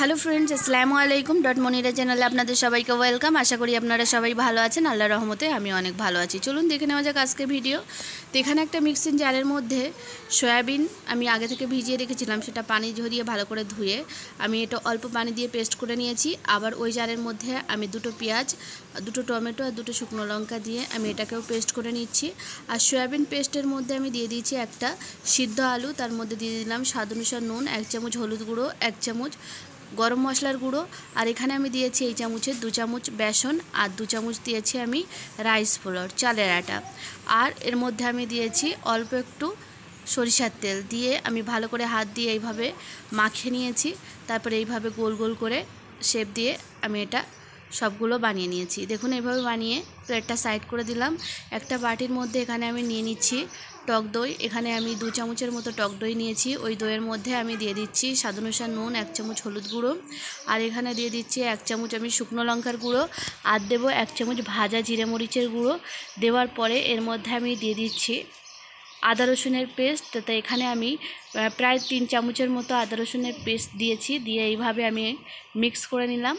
Hello friends, আসসালামু আলাইকুম। মনিরা চ্যানেলে আপনাদের সবাইকে ওয়েলকাম। আশা করি আপনারা সবাই ভালো আছেন। আল্লাহর রহমতে আমি অনেক ভালো আছি। চলুন দেখে নেওয়া যাক আজকে ভিডিও। তো এখানে একটা মিক্সিং জারের মধ্যে সয়াবিন আমি আগে থেকে ভিজিয়ে রেখেছিলাম, সেটা পানি ঝরিয়ে ভালো করে ধুয়ে আমি এটা অল্প পানি দিয়ে পেস্ট করে নিয়েছি। আবার ওই জারের মধ্যে আমি দুটো পেঁয়াজ, দুটো টমেটো আর দুটো শুকনো লঙ্কা দিয়ে আমি এটাকেও পেস্ট করে নিচ্ছি। আর সয়াবিন পেস্টের মধ্যে আমি দিয়ে দিয়েছি একটা সিদ্ধ আলু, তার মধ্যে দিয়ে দিলাম স্বাদ অনুসার নুন, 1 চামচ হলুদ গুঁড়ো, 1 চামচ গরম মশলার গুঁড়ো, আর এখানে আমি দিয়েছি এই চামচের 2 চামচ বেসন, আর 2 চামচ দিয়েছি আমি রাইস ফ্লোর, চালের আটা। আর এর মধ্যে আমি দিয়েছি অল্প একটু সরিষার তেল দিয়ে আমি ভালো করে হাত দিয়ে এইভাবে মাখিয়ে নিয়েছি। তারপরে এইভাবে গোল গোল করে শেপ দিয়ে আমি এটা সবগুলো বানিয়ে নিয়েছি। দেখুন এইভাবে বানিয়ে প্লেটটা সাইড করে দিলাম। একটা বাটির মধ্যে এখানে আমি নিয়ে নিচ্ছি টক দই। এখানে আমি 2 চামচের মতো টক দই নিয়েছি। ওই দইয়ের মধ্যে আমি দিয়ে দিচ্ছি স্বাদ অনুসার নুন, 1 চামচ হলুদ গুঁড়ো, আর এখানে দিয়ে দিচ্ছি 1 চামচ আমি শুকনো লঙ্কার গুঁড়ো, আর দেবো 1 চামচ ভাজা জিরে মরিচের গুঁড়ো। দেওয়ার পরে এর মধ্যে আমি দিয়ে দিচ্ছি আদা রসুনের পেস্ট। তো এখানে আমি প্রায় 3 চামচের মতো আদা রসুনের পেস্ট দিয়েছি। দিয়ে এইভাবে আমি মিক্স করে নিলাম।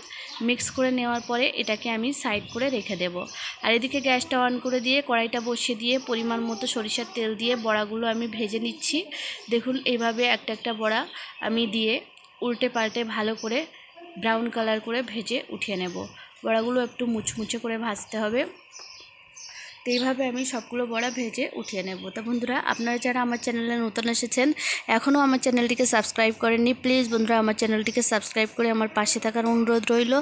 মিক্স করে নেওয়ার পরে এটাকে আমি সাইড করে রেখে দেব। আর এদিকে গ্যাসটা অন করে দিয়ে কড়াইটা বসিয়ে দিয়ে পরিমাণ মতো সরিষার তেল দিয়ে বড়াগুলো আমি ভেজে নিচ্ছি। দেখুন এইভাবে একটা একটা বড়া আমি দিয়ে উল্টে পাল্টে ভালো করে ব্রাউন কালার করে ভেজে উঠিয়ে নেব। বড়াগুলো একটু মুচমুচে করে ভাজতে হবে। তো এইভাবে আমি সবগুলো বড়া ভেজে উঠিয়ে নেব। তো বন্ধুরা, আপনারা যারা আমার চ্যানেলে নতুন এসেছেন, এখনও আমার চ্যানেলটিকে সাবস্ক্রাইব করেননি, প্লিজ বন্ধুরা আমার চ্যানেলটিকে সাবস্ক্রাইব করে আমার পাশে থাকার অনুরোধ রইল।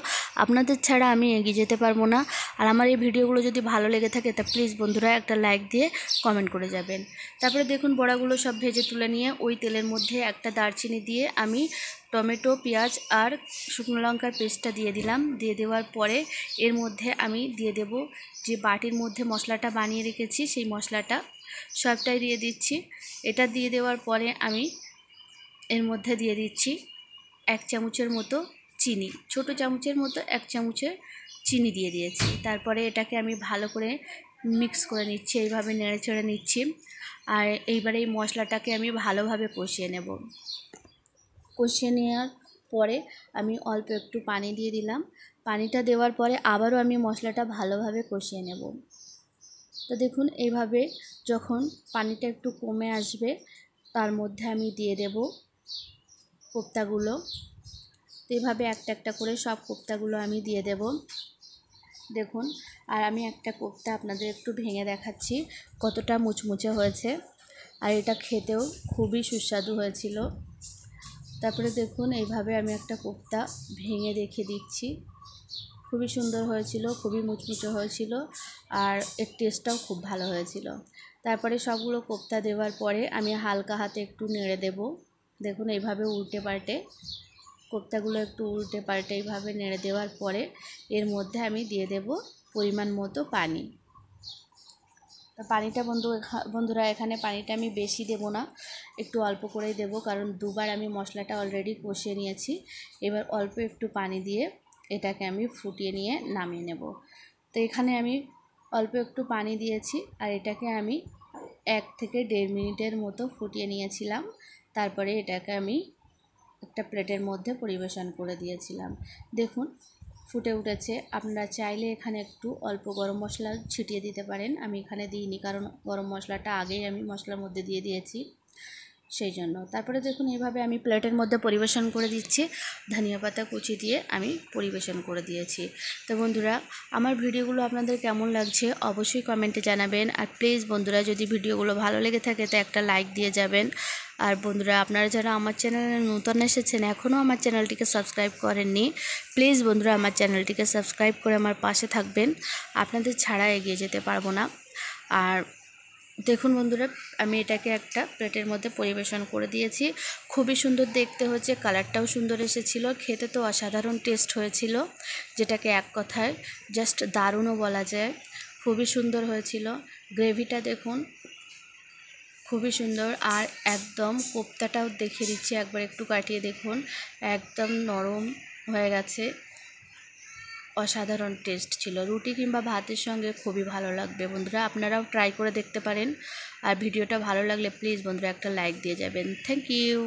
আপনাদের ছাড়া আমি এগিয়ে যেতে পারবো না। আর আমার এই ভিডিওগুলো যদি ভালো লেগে থাকে তা প্লিজ বন্ধুরা একটা লাইক দিয়ে কমেন্ট করে যাবেন। তারপরে দেখুন বড়াগুলো সব ভেজে তুলে নিয়ে ওই তেলের মধ্যে একটা দারচিনি দিয়ে আমি টমেটো, পেঁয়াজ আর শুকনো লঙ্কার পেস্টটা দিয়ে দিলাম। দিয়ে দেওয়ার পরে এর মধ্যে আমি দিয়ে দেব যে বাটির মধ্যে মশলাটা বানিয়ে রেখেছি, সেই মশলাটা সবটাই দিয়ে দিচ্ছি। এটা দিয়ে দেওয়ার পরে আমি এর মধ্যে দিয়ে দিচ্ছি 1 চামচের মতো চিনি, ছোট চামচের মতো 1 চামচের চিনি দিয়ে দিয়েছি। তারপরে এটাকে আমি ভালো করে মিক্স করে নিচ্ছি, এইভাবে নেড়ে চেড়ে নিচ্ছি। আর এইবারে এই মশলাটাকে আমি ভালোভাবে কষিয়ে নেব। কষিয়ে নেওয়ার পরে আমি অল্প একটু পানি দিয়ে দিলাম। পানিটা দেওয়ার পরে আবারও আমি মশলাটা ভালোভাবে কষিয়ে নেব। তো দেখুন এইভাবে যখন পানিটা একটু কমে আসবে তার মধ্যে আমি দিয়ে দেব কোপ্তাগুলো। তো এইভাবে একটা একটা করে সব কোপ্তাগুলো আমি দিয়ে দেব। দেখুন, আর আমি একটা কোপ্তা আপনাদের একটু ভেঙে দেখাচ্ছি কতটা মুচমুচে হয়েছে। আর এটা খেতেও খুবই সুস্বাদু হয়েছিল। তারপরে দেখুন এইভাবে আমি একটা কোপ্তা ভেঙে রেখে দিচ্ছি। খুবই সুন্দর হয়েছিল, খুবই মুচমুচে হয়েছিল, আর এর টেস্টটাও খুব ভালো হয়েছিল। তারপরে সবগুলো কোপ্তা দেওয়ার পরে আমি হালকা হাতে একটু নেড়ে দেব। দেখুন এইভাবে উল্টে পাল্টে কোপ্তাগুলো একটু উল্টে পাল্টে এইভাবে নেড়ে দেওয়ার পরে এর মধ্যে আমি দিয়ে দেব পরিমাণ মতো পানি। তো পানিটা বন্ধুরা এখানে পানিটা আমি বেশি দেব না, একটু অল্প করেই দেব, কারণ দুবার আমি মশলাটা অলরেডি কষিয়ে নিয়েছি। এবার অল্প একটু পানি দিয়ে এটাকে আমি ফুটিয়ে নিয়ে নামিয়ে নেব। তো এখানে আমি অল্প একটু পানি দিয়েছি আর এটাকে আমি 1 থেকে 1.5 মিনিটের মতো ফুটিয়ে নিয়েছিলাম। তারপরে এটাকে আমি একটা প্লেটের মধ্যে পরিবেশন করে দিয়েছিলাম। দেখুন ফুটে উঠেছে। আপনারা চাইলে এখানে একটু অল্প গরম মশলা ছিটিয়ে দিতে পারেন। আমি এখানে দিইনি, কারণ গরম মশলাটা আগেই আমি মশলার মধ্যে দিয়ে দিয়েছি, সেই জন্য। তারপরে দেখুন এইভাবে আমি প্লেটের মধ্যে পরিবেশন করে দিচ্ছি। ধনিয়া পাতা কুচি দিয়ে আমি পরিবেশন করে দিয়েছি। তো বন্ধুরা, আমার ভিডিওগুলো আপনাদের কেমন লাগছে অবশ্যই কমেন্টে জানাবেন। আর প্লিজ বন্ধুরা, যদি ভিডিওগুলো ভালো লেগে থাকে তো একটা লাইক দিয়ে যাবেন। আর বন্ধুরা, আপনারা যারা আমার চ্যানেলে নতুন এসেছেন, এখনও আমার চ্যানেলটিকে সাবস্ক্রাইব করেননি, প্লিজ বন্ধুরা আমার চ্যানেলটিকে সাবস্ক্রাইব করে আমার পাশে থাকবেন। আপনাদের ছাড়া এগিয়ে যেতে পারবো না। আর দেখুন বন্ধুরা, আমি এটাকে একটা প্লেটের মধ্যে পরিবেশন করে দিয়েছি। খুবই সুন্দর দেখতে হয়েছে, কালারটাও সুন্দর এসেছিল, খেতে তো অসাধারণ টেস্ট হয়েছিল, যেটাকে এক কথায় জাস্ট দারুণও বলা যায়। খুবই সুন্দর হয়েছিল। গ্রেভিটা দেখুন খুবই সুন্দর। আর একদম কোপ্তাটাও দেখিয়ে দিচ্ছি, একবার একটু কাটিয়ে দেখুন, একদম নরম হয়ে গেছে। অসাধারণ টেস্ট ছিল। রুটি কিংবা ভাতের সঙ্গে খুবই ভালো লাগবে। বন্ধুরা, আপনারাও ট্রাই করে দেখতে পারেন। আর ভিডিওটা ভালো লাগলে প্লিজ বন্ধুরা একটা লাইক দিয়ে যাবেন। Thank you.